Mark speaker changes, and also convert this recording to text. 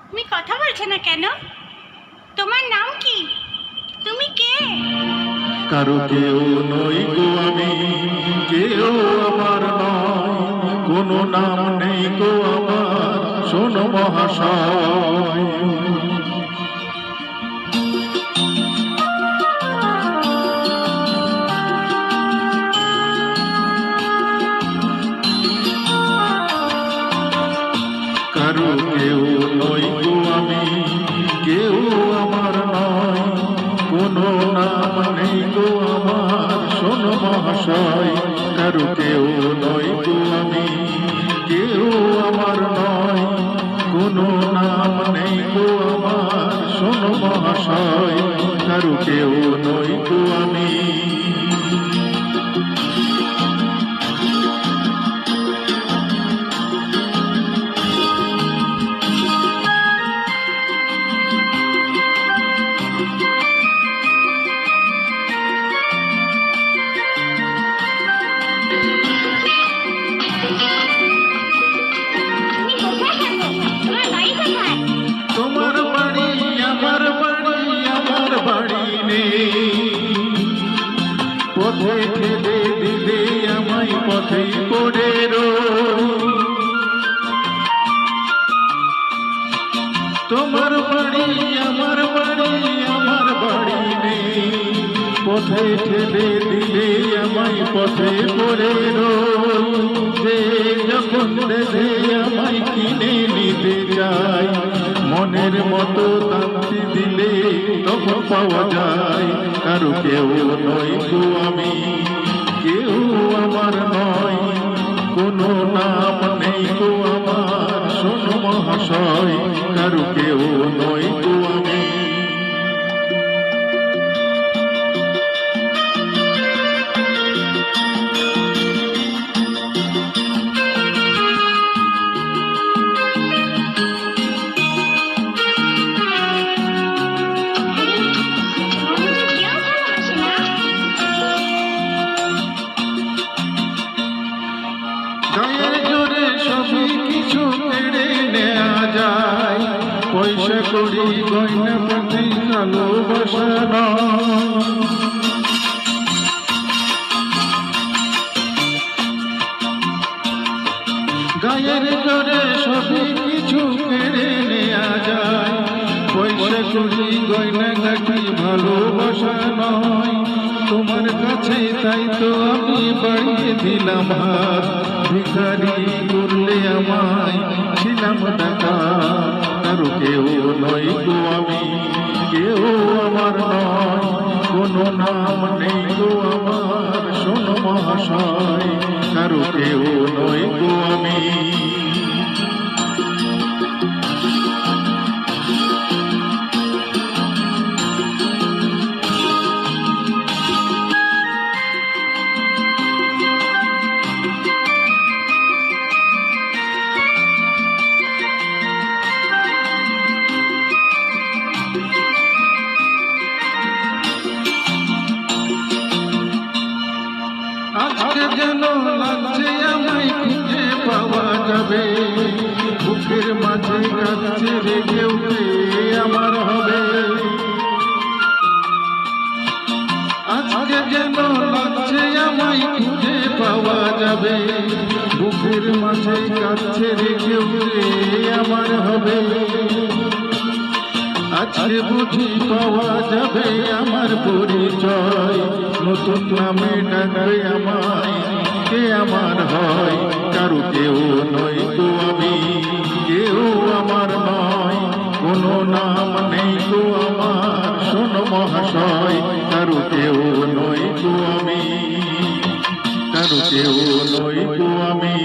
Speaker 1: তুমি কথা বলছো না কেন? তোমার নাম কি? তুমি কে?
Speaker 2: কারো কেউ নই গো আমি, কেউ আমার নয়, কোনো নাম নেই গো আমার, শোনো মহাশয়। কারো কেউ নই গো আমি, কেউ আমার নয়, কোনো নাম নেই গো আমার, শোনো মহাশয়। কারো কেউ নই গো আমি, কেউ আমার নয়, কোনো নাম নেই গো আমার, শোনো মহাশয়। কারো কেউ নই গো আমি। তোমার বাড়ি আমার বাড়ি, আমার বাড়ি নেই, পথে ঠেলে দিলে আমায় পথে পড়ে রই। তোমার বাড়ি আমার বাড়ি, আমার বাড়ি নেই, পথে ঠেলে দিলে আমায় পথে পড়ে রই। যে যখন দেশে আমায় কিনে নিতে যায়, মনের মতো শান্তি দিলে তখন পাওয়া যায়। কারো কেউ নই গো আমি, কেউ আমার নয়, কোনো নাম নেই গো আমার, শোনো মহাশয়। কারো কেউ নই গো আমি। গায়ের জোরে সবই কিছু কেড়ে নেওয়া যায়, পয়সা করি গয়না পাতি ভালোবাসা নয়। গায়ের জোরে সবই কিছু কেড়ে নেওয়া যায়, পয়সা করি গয়না গাটি ভালোবাসা নয়। তোমার কাছে তাই তো আমি বাড়িয়ে দিলাম হাত, ভিখারি করলে আমায় ছিলাম টাকা। কারো কেউ নই গো আমি, কেউ আমার নয়, কোনো নাম নেই গো আমার, শোনো মহাশয়। কারো কেউ নই গো আমি। আজকে যেন লাগছে আমায় খুঁজে পাওয়া যাবে, বুকের মাঝে কাছে রেগে উঠে আমার হবে। আজকে যেন লাগছে আমায় খুঁজে পাওয়া যাবে, বুকের মাঝে কাছে রেগে উঠে আমার হবে। আজকে বুঝি পাওয়া যাবে আমার পরিচয়, নতুন নামে ডাকবে আমায়, কে আমার হয়। কারো কেউ নই গো আমি, কেউ আমার নয়, কোনো নাম নেই গো আমার, শোনো মহাশয়। কারো কেউ নই গো আমি, কারো কেউ নই গো আমি।